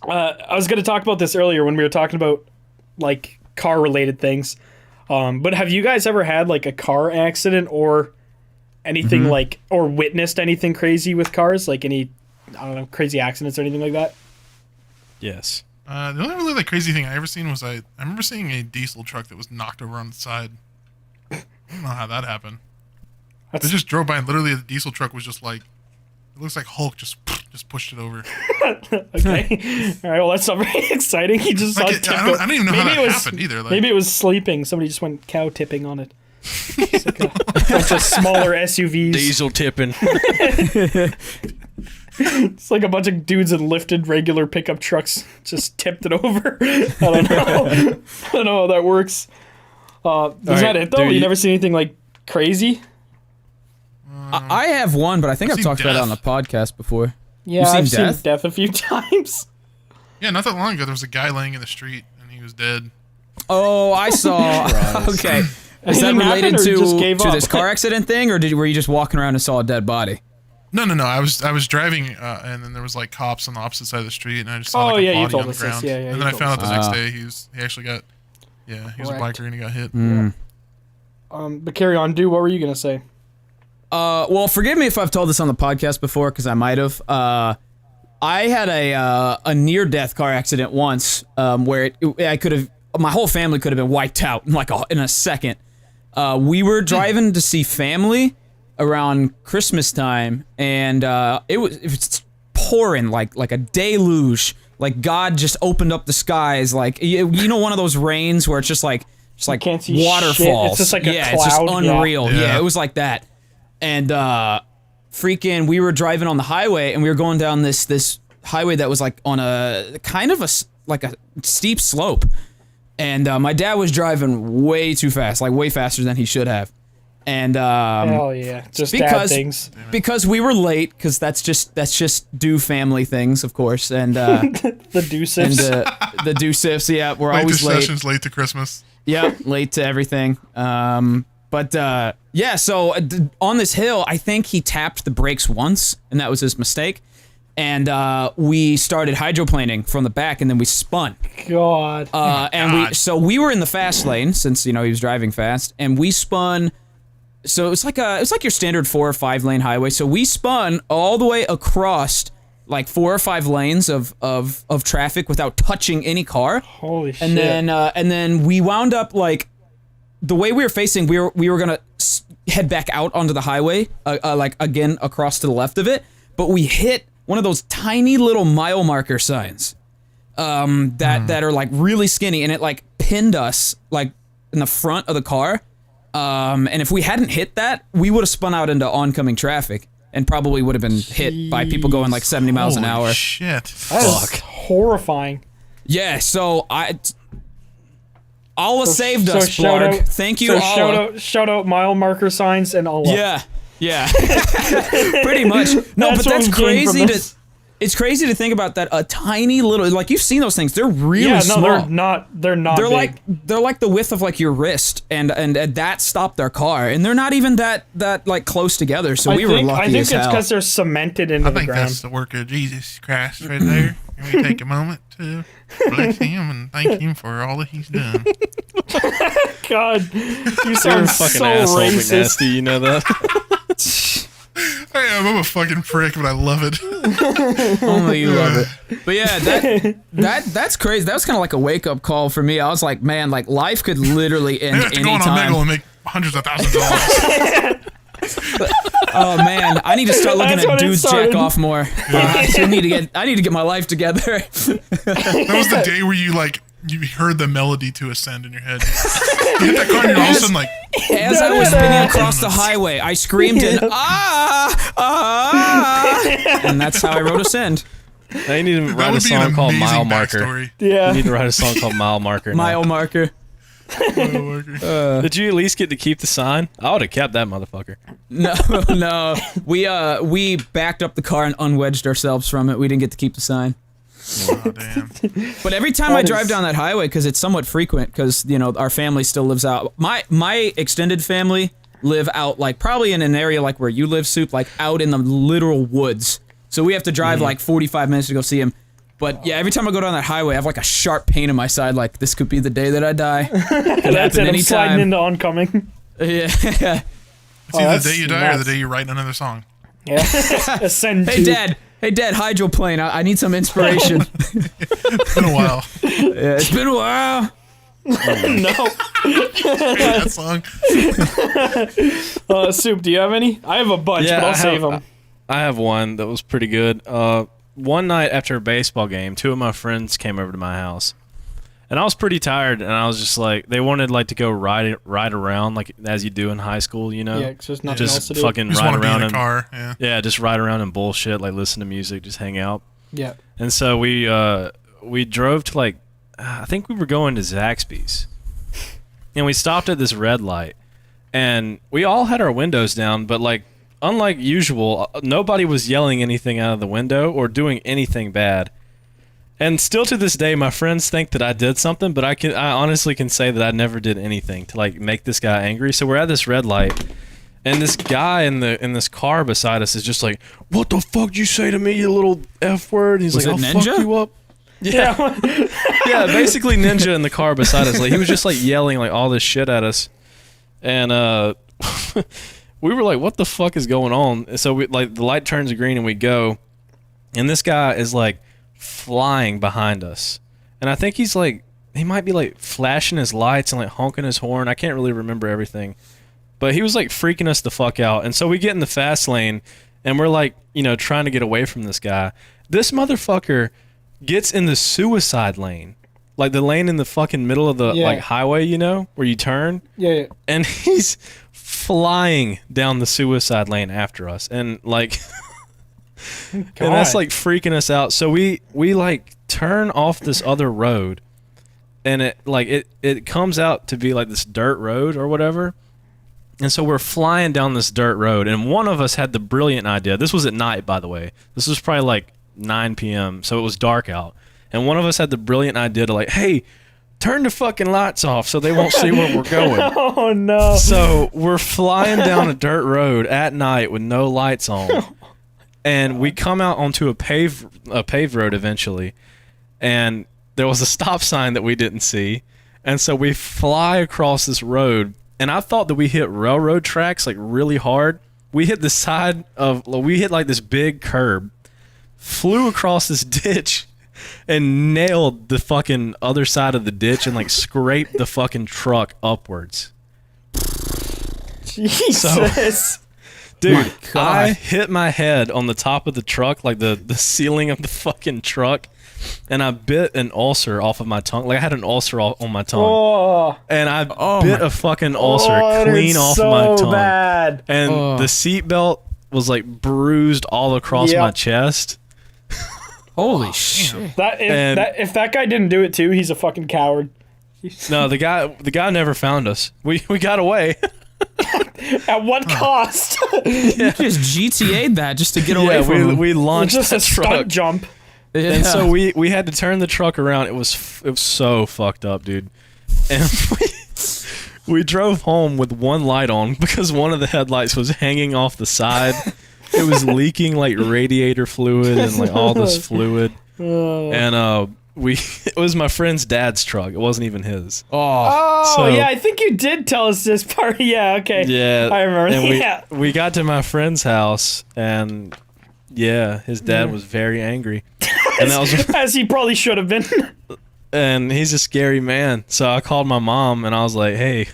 I was going to talk about this earlier when we were talking about like car related things. But have you guys ever had like a car accident or anything like, or witnessed anything crazy with cars? Like any, I don't know, crazy accidents or anything like that? Yes. The only really like crazy thing I ever seen was I remember seeing a diesel truck that was knocked over on the side. I don't know how that happened. They just drove by and literally the diesel truck was just like, it looks like Hulk just pushed it over. Okay. All right. Well, that's not very exciting. He just like I don't even know how that happened either. Like, maybe it was sleeping. Somebody just went cow tipping on it. It's like a bunch of smaller SUVs. Diesel tipping. It's like a bunch of dudes in lifted regular pickup trucks just tipped it over. I don't know. I don't know how that works. Is that it though? You never seen anything like crazy? I have one, but I think I've talked about it on the podcast before. Yeah, I've seen death a few times. Yeah, not that long ago, there was a guy laying in the street and he was dead. Oh, I saw. Okay, is that related to this car accident thing, or were you just walking around and saw a dead body? No. I was driving, and then there was like cops on the opposite side of the street, and I just saw like a body on the ground. And then I found out the next day he actually got, he was a biker and he got hit. But carry on, dude. What were you gonna say? Well, forgive me if I've told this on the podcast before, because I might have. I had a near-death car accident once, where I could have, my whole family could have been wiped out in a second. We were driving to see family around Christmas time, and it was pouring like a deluge. Like God just opened up the skies, like you know, one of those rains where it's just like can't see waterfalls. Shit. It's just like a cloud. It's just unreal. Yeah, it was like that. And freaking, we were driving on the highway, and we were going down this highway that was like on a kind of a steep slope. And my dad was driving way too fast, like way faster than he should have. And hell yeah, just dad things. Because we were late, because that's just do family things, of course. And the do-sips. And the do-sips, yeah, we're late always to late. Sessions, late to Christmas. Yeah, late to everything. But yeah, so on this hill, I think he tapped the brakes once, and that was his mistake. And we started hydroplaning from the back, and then we spun. God. So we were in the fast lane, since he was driving fast, and we spun. So it was like your standard 4 or 5 lane highway. So we spun all the way across like 4 or 5 lanes of traffic without touching any car. Holy shit. And then we wound up like, the way we were facing, we were gonna head back out onto the highway, like again across to the left of it, but we hit one of those tiny little mile marker signs, that are like really skinny, and it like pinned us like in the front of the car, and if we hadn't hit that, we would have spun out into oncoming traffic and probably would have been hit by people going like 70 miles an hour. Shit! That's horrifying. Yeah, so Allah saved us, Blarg. Thank you, Allah. Shout out mile marker signs and Allah. Yeah. Pretty much. No, but that's crazy it's crazy to think about that. A tiny little, like, you've seen those things. They're really small. They're not big. They're like the width of like your wrist, and that stopped their car, and they're not even that like close together. So we were lucky as hell. I think it's because they're cemented into the ground. I think that's the work of Jesus Christ right there. Can we take a moment to bless him and thank him for all that he's done? God, you sound fucking so asshole, racist. Nasty, you know that? I am. I'm a fucking prick, but I love it. Only you love it. But yeah, that's crazy. That was kind of like a wake up call for me. I was like, man, like life could literally end You have to go on anytime. Omegle and make hundreds of thousands of dollars. Oh man, I need to start looking That's at what it dudes started. jack off more. I need to get my life together. That was the day where you heard the melody to ascend in your head. You hit that car and you're all of a sudden like, As I was spinning across the highway, I screamed in and that's how I wrote Ascend. Now you need to that write a would be an song called amazing Mile Marker. backstory. Yeah. You need to write a song called Mile Marker. now. Mile marker. Mile marker. Did you at least get to keep the sign? I would have kept that motherfucker. No. We backed up the car and unwedged ourselves from it. We didn't get to keep the sign. Oh, damn. But every time I drive down that highway, because it's somewhat frequent, because our family still lives out. My extended family live out like probably in an area like where you live, Soup, like out in the literal woods. So we have to drive like 45 minutes to go see him. But yeah, every time I go down that highway, I have like a sharp pain in my side. Like this could be the day that I die. That's it. I'm sliding into oncoming. Yeah. It's either that's the day you die or the nuts. day you write another song. Yeah. Ascend Hey to- Dad. Hey Dad, hydroplane. I need some inspiration. It's been a while. Yeah, it's been a while. No. That song. Soup, do you have any? I have a bunch, but I'll save them. I have one that was pretty good. One night after a baseball game, 2 of my friends came over to my house. And I was pretty tired, and I was just like, they wanted like to go ride around, like as you do in high school, you know? Yeah, 'cause there's nothing else Just to do. fucking Just ride want to be around in a car. Yeah. yeah, just ride around and bullshit, like listen to music, just hang out. Yeah. And so we drove to like, I think we were going to Zaxby's, and we stopped at this red light, and we all had our windows down, but like unlike usual, nobody was yelling anything out of the window or doing anything bad. And still to this day, my friends think that I did something, but I honestly can say that I never did anything to like make this guy angry. So we're at this red light, and this guy in this car beside us is just like, "What the fuck did you say to me, you little F word?" He's Was like, it "I'll Ninja? fuck you up." Yeah, yeah, basically Ninja in the car beside us. Like he was just like yelling like all this shit at us, and we were like, "What the fuck is going on?" And so we like the light turns green and we go, and this guy is like flying behind us, and I think he's like he might be like flashing his lights and like honking his horn. I can't really remember everything, but he was like freaking us the fuck out. And so we get in the fast lane, and we're like, you know, trying to get away from this guy. This motherfucker gets in the suicide lane, like the lane in the fucking middle of the like highway, you know, where you turn. Yeah. And he's flying down the suicide lane after us, and like and that's like freaking us out. So we like turn off this other road, and it comes out to be like this dirt road or whatever. And so we're flying down this dirt road, and one of us had the brilliant idea. This was at night, by the way. This was probably like 9 p.m., so it was dark out. And one of us had the brilliant idea to like, hey, turn the fucking lights off so they won't see where we're going. Oh no. So we're flying down a dirt road at night with no lights on. And we come out onto a paved road eventually. And there was a stop sign that we didn't see. And so we fly across this road. And I thought that we hit railroad tracks like really hard. We hit like this big curb, flew across this ditch, and nailed the fucking other side of the ditch and like scraped the fucking truck upwards. Jesus. Dude, God. I hit my head on the top of the truck, like the ceiling of the fucking truck, and I bit an ulcer off of my tongue. Like I had an ulcer on my tongue. Oh. And I bit a fucking ulcer clean off so my tongue. bad. And the seatbelt was like bruised all across my chest. Holy shit. If that guy didn't do it too, he's a fucking coward. No, the guy never found us. We got away. At what cost? You just GTA'd that just to get away from him. we launched Just that a stunt truck. jump. Yeah. And so we had to turn the truck around. It was so fucked up, dude. And we drove home with one light on because one of the headlights was hanging off the side. It was leaking like radiator fluid and like all this fluid. And it was my friend's dad's truck. It wasn't even his. Oh, So- yeah, I think you did tell us this part. Yeah, okay. Yeah, I remember. And we got to my friend's house, and yeah, his dad was very angry, and that was As he probably should have been. and he's a scary man. So I called my mom, and I was like, "Hey,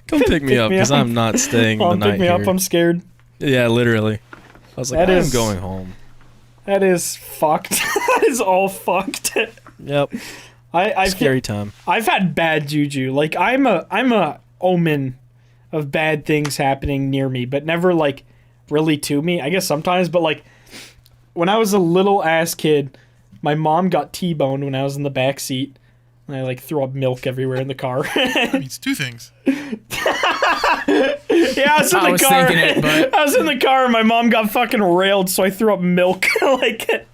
come pick me up because I'm not staying the Mom, night pick me here." up. I'm scared. Yeah, literally. I was like, That "I'm is- going home." That is fucked. That is all fucked. Yep, I scary time. I've had bad juju. Like I'm a omen of bad things happening near me, but never like really to me. I guess sometimes, but like when I was a little ass kid, my mom got T-boned when I was in the back seat, and I like threw up milk everywhere in the car. It means two things. Yeah, I was in I the was car. thinking it, but- I was in the car and my mom got fucking railed, so I threw up milk. Like,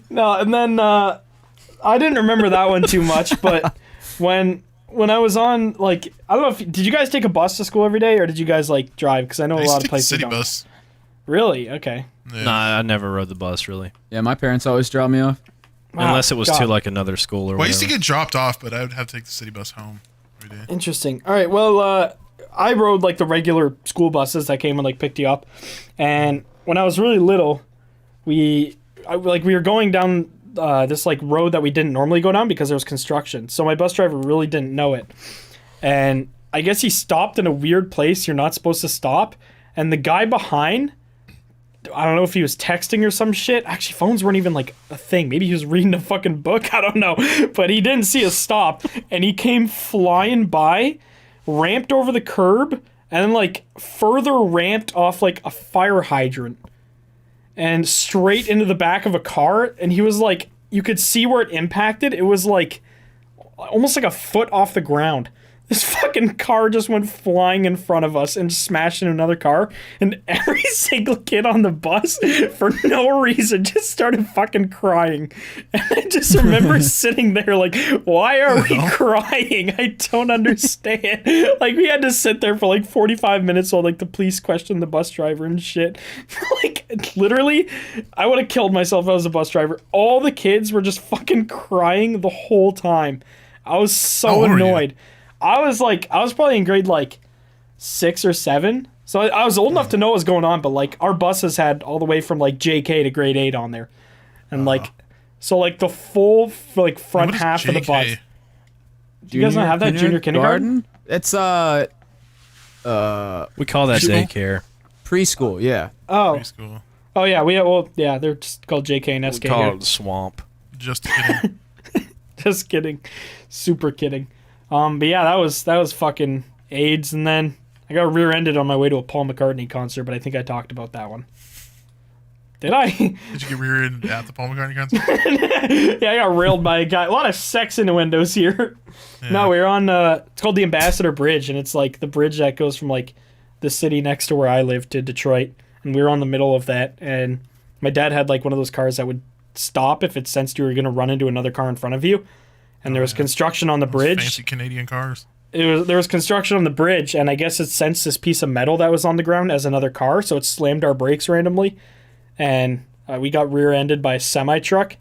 no, and then I didn't remember that one too much, but when I was on, like, I don't know if did you guys take a bus to school every day or did you guys like drive? Because I know I a used lot to of take the places city don't. bus. Really? Okay. Yeah. Nah, I never rode the bus really. Yeah, my parents always drop me off. Unless it was God. to like another school or Well, I used to whatever. get dropped off, but I would have to take the city bus home every day. Interesting. All right. Well, I rode like the regular school buses that came and like picked you up, and when I was really little, we were going down this like road that we didn't normally go down because there was construction. So my bus driver really didn't know it, and I guess he stopped in a weird place you're not supposed to stop, and the guy behind, I don't know if he was texting or some shit. Actually, phones weren't even like a thing. Maybe he was reading a fucking book. I don't know. But he didn't see us stop, and he came flying by, ramped over the curb, and then like further ramped off like a fire hydrant and straight into the back of a car. And he was like, you could see where it impacted. It was like almost like a foot off the ground. This fucking car just went flying in front of us and smashed into another car. And every single kid on the bus, for no reason, just started fucking crying. And I just remember sitting there like, why are we crying? I don't understand. Like, we had to sit there for like 45 minutes while like the police questioned the bus driver and shit. Like, literally, I would have killed myself if I was a bus driver. All the kids were just fucking crying the whole time. I was so How old were you? annoyed. I was probably in grade like 6 or 7. So I was old enough to know what was going on, but like our buses had all the way from like JK to grade 8 on there. And like, so like the full like front What is half of the JK? bus. Do you guys not have that junior kindergarten? It's We call that Preschool? daycare. preschool, yeah. Oh, Preschool. oh yeah, yeah, they're just called JK and We SK call here. it the swamp. Just kidding. Just kidding. Super kidding. But yeah, that was fucking AIDS, and then I got rear-ended on my way to a Paul McCartney concert, but I think I talked about that one. Did I? Did you get rear-ended at the Paul McCartney concert? Yeah, I got railed by a guy. A lot of sex in the windows here. Yeah. No, we were on, it's called the Ambassador Bridge, and it's like the bridge that goes from like the city next to where I live to Detroit, and we were on the middle of that, and my dad had like one of those cars that would stop if it sensed you were going to run into another car in front of you. And there was construction on the bridge. Fancy Canadian cars. There was construction on the bridge, and I guess it sensed this piece of metal that was on the ground as another car, so it slammed our brakes randomly, and we got rear-ended by a semi-truck.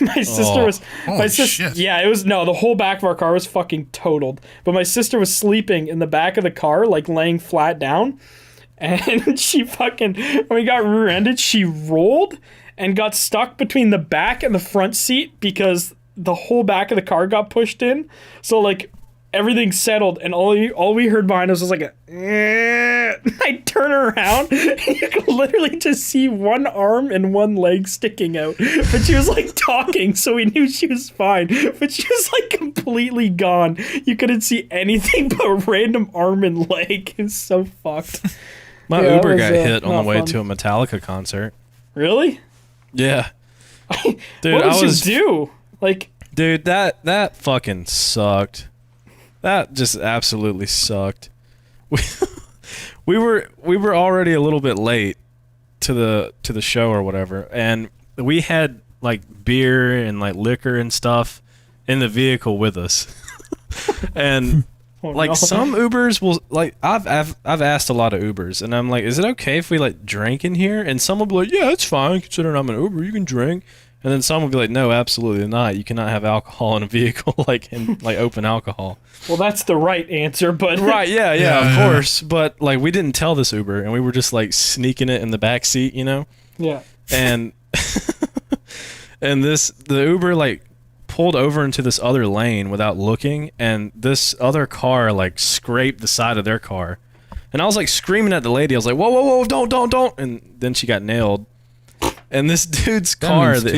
My sister was Holy shit. Yeah, it was the whole back of our car was fucking totaled. But my sister was sleeping in the back of the car, like laying flat down, and she fucking, when we got rear-ended, she rolled and got stuck between the back and the front seat because the whole back of the car got pushed in. So like everything settled, and all we heard behind us was like a I turn around and you could literally just see one arm and one leg sticking out. But she was like talking, so we knew she was fine. But she was like completely gone. You couldn't see anything but a random arm and leg. It's so fucked. My Yeah, Uber that was, got hit on not the way fun. to a Metallica concert. Really? Yeah. Dude, What I did was you do? Like, Dude, that fucking sucked. That just absolutely sucked. We were already a little bit late to the show or whatever, and we had like beer and like liquor and stuff in the vehicle with us. And oh like no. some Ubers will like I've asked a lot of Ubers, and I'm like, is it okay if we like drink in here? And some will be like, yeah, it's fine considering I'm an Uber, you can drink. And then some will be like, no, absolutely not. You cannot have alcohol in a vehicle, like in like open alcohol. Well, that's the right answer, but Right? Yeah, Yeah, of yeah. course. But like, we didn't tell this Uber, and we were just like sneaking it in the back seat, you know. yeah. And and the Uber like pulled over into this other lane without looking, and this other car like scraped the side of their car. And I was like screaming at the lady. I was like, whoa, whoa, whoa, don't. And then she got nailed. And this dude's car that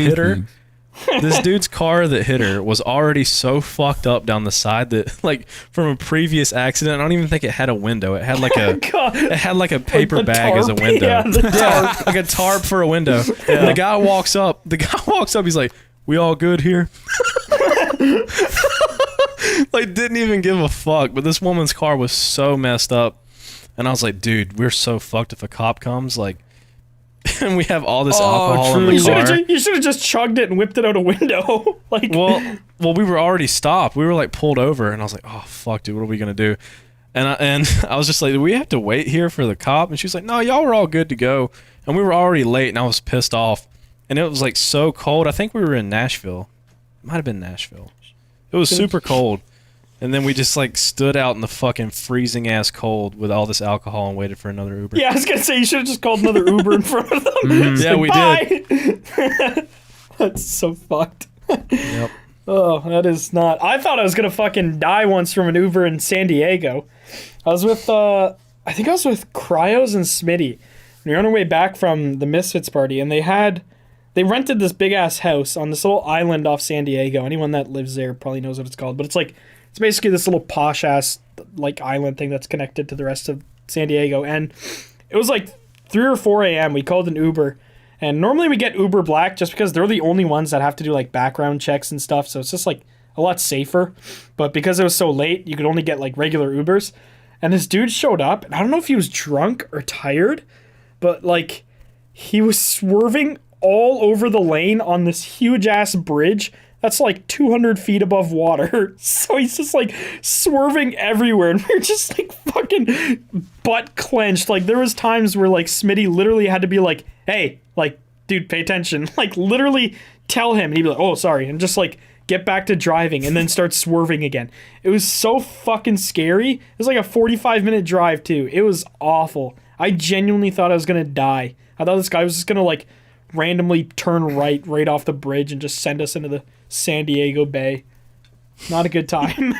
hit her, was already so fucked up down the side that like from a previous accident, I don't even think it had a window. It had like a God. it had like a paper the bag as a tarp. window. Yeah, the tarp. Like a tarp for a window. And the guy walks up. He's like, "We all good here?" Like didn't even give a fuck. But this woman's car was so messed up, and I was like, "Dude, we're so fucked if a cop comes." Like, and we have all this alcohol in true. the car. You should have just chugged it and whipped it out a window. Like, Well, we were already stopped. We were like pulled over, and I was like, "Oh fuck, dude, what are we gonna do?" And I was just like, "Do we have to wait here for the cop?" And she was like, "No, y'all were all good to go." And we were already late, and I was pissed off. and it was like so cold. I think we were in Nashville. It might have been Nashville. It was super cold. And then we just like stood out in the fucking freezing ass cold with all this alcohol and waited for another Uber. Yeah, I was gonna say you should have just called another Uber in front of them. It's Yeah, we did. That's so fucked. Yep. Oh, that is not. I thought I was gonna fucking die once from an Uber in San Diego. I was with, I think I was with Cryos and Smitty. We were on our way back from the Misfits party, and they rented this big ass house on this little island off San Diego. Anyone that lives there probably knows what it's called, but it's basically this little posh ass like island thing that's connected to the rest of San Diego. And it was like 3 or 4 a.m. We called an Uber, and normally we get Uber Black just because they're the only ones that have to do like background checks and stuff. So it's just like a lot safer. But because it was so late, you could only get like regular Ubers. And this dude showed up, and I don't know if he was drunk or tired, but like he was swerving all over the lane on this huge ass bridge that's like 200 feet above water. So he's just like swerving everywhere, and we're just like fucking butt clenched. Like there was times where like Smitty literally had to be like, hey, like dude, pay attention. Like literally tell him, and he'd be like, oh sorry, and just like get back to driving and then start swerving again. It was so fucking scary. It was like a 45-minute drive too. It was awful. I genuinely thought I was gonna die. I thought this guy was just gonna like randomly turn right off the bridge and just send us into the San Diego Bay. Not a good time.